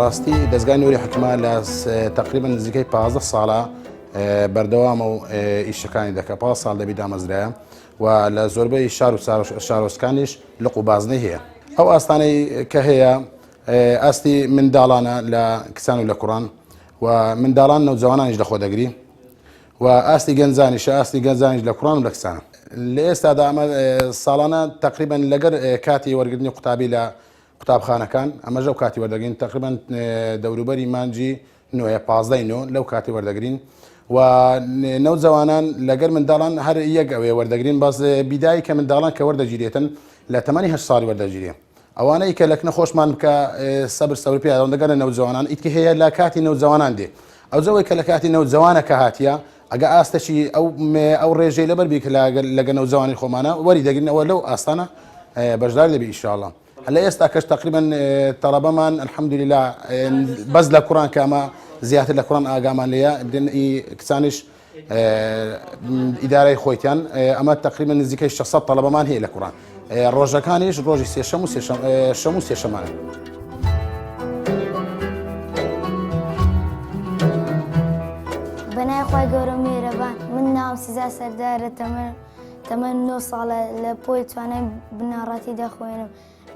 بەڕاستی دەستگای نوێری حکومە لە تقریبا نزیکەی 15 ساڵە بەردەوامە و ئیشەکانی دەکات 15 ساڵ دەبی دامەزرایە و لە زۆربەی شار و شارۆچکانیش لق و بازنەی هەیە. ئەو ئاستانەی کە هەیە ئاستی منداڵانە لە کچان و لە کوڕان و منداڵان نەوجەوانانیش لەخۆ دەگری و ئاستی گەنجانیش لە کوڕان و لە کچانە. لە ئێستادا ئەمە ساڵانە تقریبا لەگەر کاتی وەرگرتنی قوتابی لە قوتابخانەکان ئەمەژە و کاتی وەردەگرین تقریبا دەوروبەری مانجی 15 لەو کاتی وەردەگرین و نەوجەوانان لەگەر منداڵان هەر یەک ئەوێ وەردەگرین باز بیدایی کە منداڵان کە وەردەگیرێتن لە تەمەنی 8 ساڵی وەردەگیرێ. ئەوانەی کە لەکنە خۆشمان بکە سەبر سەوری پێیان دەگەن لە نەوجەوانان ئیتکە هەیە لە کاتی نەوجەوانان دێ ئەو جەوەی کە لە کاتی نەوجەوانە کە هاتیە ئەگە ئاستەشی ئەو ڕێژەی لەبەر بی کە لەگە نەوجەوانی خۆمانە وەری دەگرنەوە لەو ئاستانە بەشدار دەبی ئینشاءالله. هەلە ئێستا کەش تقریبا تەڵەبەمان الحەمدولله بەس لە کوڕان کە ئەمە زیاتر لە کوڕان ئاگامان لێیە کچانیش ئیدارەی خۆیتیان ئەمە تقریبا نزیکەی 600 تەڵەبەمان هەیە لە کوڕان. ڕۆژەکانیش ڕۆژی سێشەم و سێشەمانە. بەنای خۆی گەورە میێرەبان من ناوم سیزا سەردارە تەمەن 9 ساڵە لە پۆی توانای بناڕاتی دەخوێنم.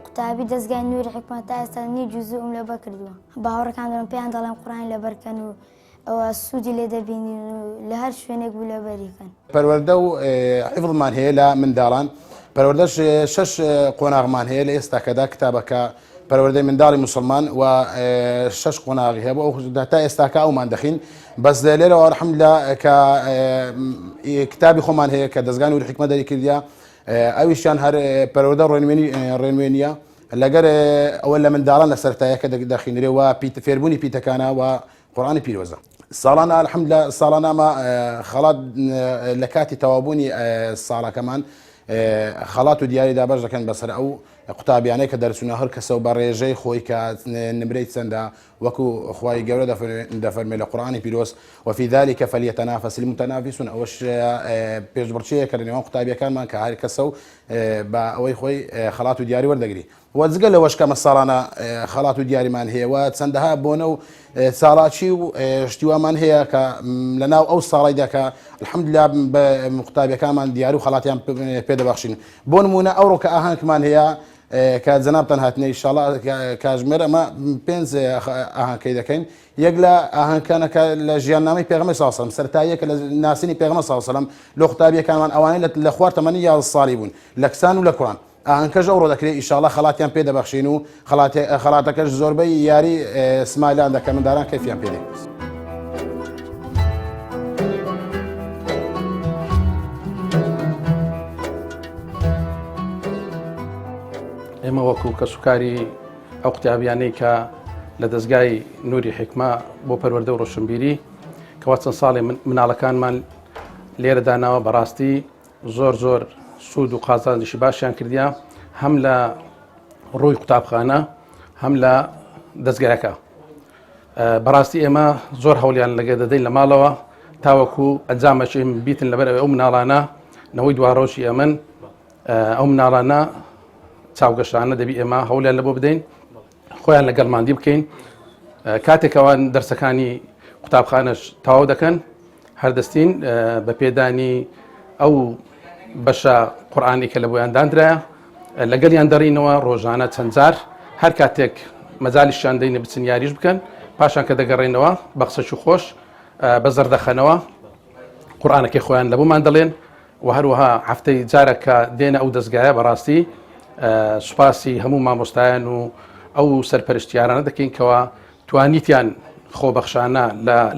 قوتابی دەستگای نوێری حکومەت تا ئێستا نی جوزوم لەبەر کردووە. باوەڕەکان دەڵێن پێیان دەڵێن قورئانی لەبەرکەن و ئەوە سوودی لێ دەبینین و لە هەر شوێنێک بوو لەبەریکەن. پەروەردە و حیفڵمان هەیە لە منداڵان پەروەردەش 6 قۆناغمان هەیە لە ئێستاکەدا کتابەکە پەروەردەی منداڵی موسڵمان و 6 قۆناغی هەیە بۆ ئەو تا ئێستاکە ئەومان دەخین بەس لێرەوە الحەمدولله کە کتابی خۆمان هەیە کە دەستگای نوێری حکومەت دەری کردیا ئەویشیان هەر پەروەردە ڕێنوێنیە لەگەر ئەوە لە منداڵان لە سەرەتاییەکە دەخینرێ و فێربوونی پیتەکانە و قورئانی پیرۆزە. ساڵانە الحەمدولله ساڵانە ئەمە خەڵات لە کاتی تەوابوونی ساڵەکەمان خەڵات و دیاری دابەش دەکەن بەسەر ئەو قوتابیانەی کە دەرچوونە هەر کەسە و بە ڕێژەی خۆی کە نمرەی چەندە وەکو خوای گەورە دەفەرمێ لە قورئانی پیرۆز وفي ذلك فليتنافس المتنافسون ئەوەش پێشبڕچەیە کە لە نێوان قوتابیەکانمان کە هەر کەسە و بە ئەوەی خۆی خەڵات و دیاری وەردەگری وەجگە لەوەش کەمە ساڵانە خەڵات و دیاریمان هەیە و چەندەها بۆنە و ساڵاچی و شتیوامان هەیە کە لە ناو ئەو ساڵیدا کە الحەمدولله بە قوتابیەکانمان دیاری و خەڵاتیان پێدەبەخشین. بۆ نمونە ئەوڕۆ کە ئاهەنگمان هەیە کە جەنابتان هاتنە ئینشاءڵڵا کاتژمێر ئەمە 5 ئاهەنگکەی دەکەین. یەک لە ئاهەنگەکانەکە لە ژیاننامەی پێغەمبەر صلی الله علیه و سلم سەرەتاییەکە لە ناسینی پێغەمبەر صلی الله علیه و سلم لە قوتابیەکانمان ئەوانەی لە خوار تەمەنی 11 ساڵی بوون لە کچان و لە کوڕان ئاهەنگەکەش ئەوڕۆ دەکرێت ئینشاءڵڵا خەڵاتیان پێدەبەخشین و خەڵاتەکەش زۆربەی یاری سمایلان دەکەن منداڵان کەفیان پێدەکەن. ئێمە وەکو کەسوکاری ئەو قوتابیانەی کە لە دەستگای نوێری حکومە بۆ پەروەردە و ڕۆشنبیری کەوا چەند ساڵی مناڵەکانمان لێرە داناوە بەڕاستی زۆر سوود و قازانجیشی باشیان کردیا هەم لە ڕووی قوتابخانە هەم لە دەستگایەکە. بەڕاستی ئێمە زۆر هەوڵیان لەگە دەدەین لە ماڵەوە تاوەکو ئەنجامەشی بیتن لەبەر ئەو مناڵانە نەوەی دواڕۆژی ئەمن ئەو مناڵانە چاوگەشتانە دەبی ئێمە هەوڵیان لە بۆ بدەین خۆیان لەگەڵماندی بکەین کاتێکەوەن دەرسەکانی قوتابخانەش تەواو دەکەن هەردەستین بە پێدانی ئەو بەشە قورئانی کە لە بۆیان دانرایە لەگەڵیان دەڕینەوە ڕۆژانە چەند جار هەر کاتێک مەجالیشیان دەینە بچن یاریش بکەن پاشان کە دەگەڕێنەوە بە قسەی خۆش بە زەردەخەنەوە قورئانەکەی خۆیان لە بۆمان دەڵێن و هەروەها هەفتەی جارە کە دێنە ئەو دەستگایە بەڕاستی سوپاسی هەموو مامۆستایان و ئەو سەرپەرشتیارانە دەکەین کەەوە توانیتیان خۆبەخشانە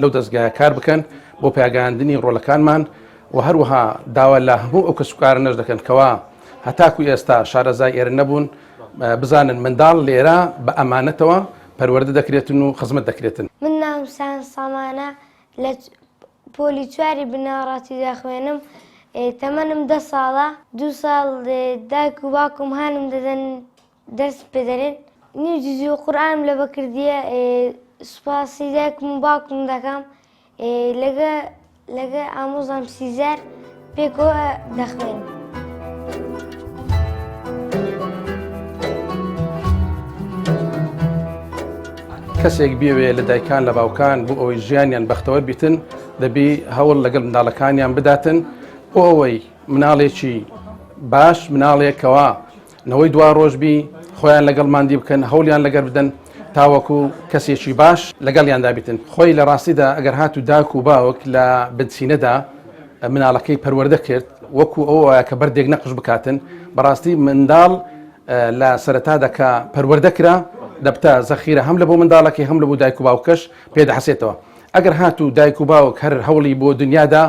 لەو دەستگایە کار بکەن بۆ پێگەیاندنی ڕۆڵەکانمان و هەروەها داوا لە هەموو ئەو کەسوکارانەش دەکەن کەەوە هەتاکو ئێستا شارەزای ئێرە نەبوون بزانن منداڵ لێرە بە ئەمانەتەوە پەروەردە دەکرێتن و خزمەت دەکرێتن. من ناوم سان سامانە لە پۆلی چواری بناڕاتی داخوێنم تەمەنم 10 ساڵە 2 ساڵ دایک و باوکم هانم دەدەن دەرس پێدەرێن نی جوزی و قورئانم لە بەکردیە سوپاسی دایکم و باوکم دەکەم لەگە ئامۆزام سیزار پێکەوە دەخوێنم. کەسێک بێوێ لە دایکان لە باوکان بۆ ئەوەی ژیانیان بەختەوە بیتن دەبی هەوڵ لەگەڵ منداڵەکانیان بداتن بۆ ئەوەی مناڵێکی باش مناڵێکەوە نەوەی دوا ڕۆژبی خۆیان لەگەڵ ماندی بکەن هەوڵیان لەگەر بدەن تاوەکو کەسێکی باش لەگەڵیاندا بیتن خۆی لە ڕاستیدا ئەگەر هات و داک و باوک لە بنچینەدا مناڵەکەی پەروەردە کرد وەکو ئەوە کە بەردێک نەقش بکاتن بەڕاستی منداڵ لە سەرەتا دەکا پەروەردەکرا دەبتە زەخیرە هەم لە بۆ منداڵەکەی هەم لە بۆ دایک و باوکەش پێدەحسێتەوە ئەگەر هات و دایک و باوک هەر هەوڵی بۆ دنیادا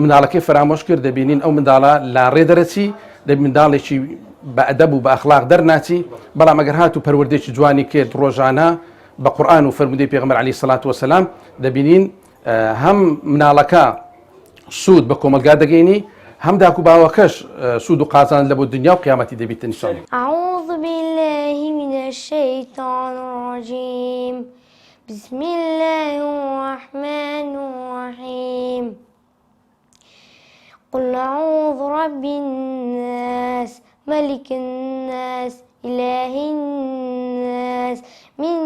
مناڵەکەی فرامۆش کرد دەبینین ئەو منداڵە لا ڕێدەرەچی دەبی منداڵێکی بە ئەدەب و بە ئەخلاق دەرناچی بەڵام ئەگەر هات و پەروەردەیەکی جوانی کرد ڕۆژانە بە قورئان و فەرمودەی پێغەمبەر عەلەیهی سەڵات وەسەلام دەبینین هەم مناڵەکە سوود بە کۆمەلگا دەگەینی هەم داک و باوەکەش سوود و قازان لە بۆ دنیا و قیامەتی دەبیتن ئینشاءالله. أعوذ بالله من الشيطان الرجيم بسم الله الرحمن الرحيم قل أعوذ رب الناس ملك الناس إله الناس من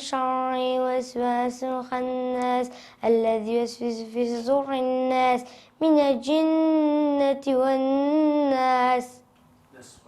شر وسواس الخناس الذي يوسوس في صدور الناس من الجنة والناس.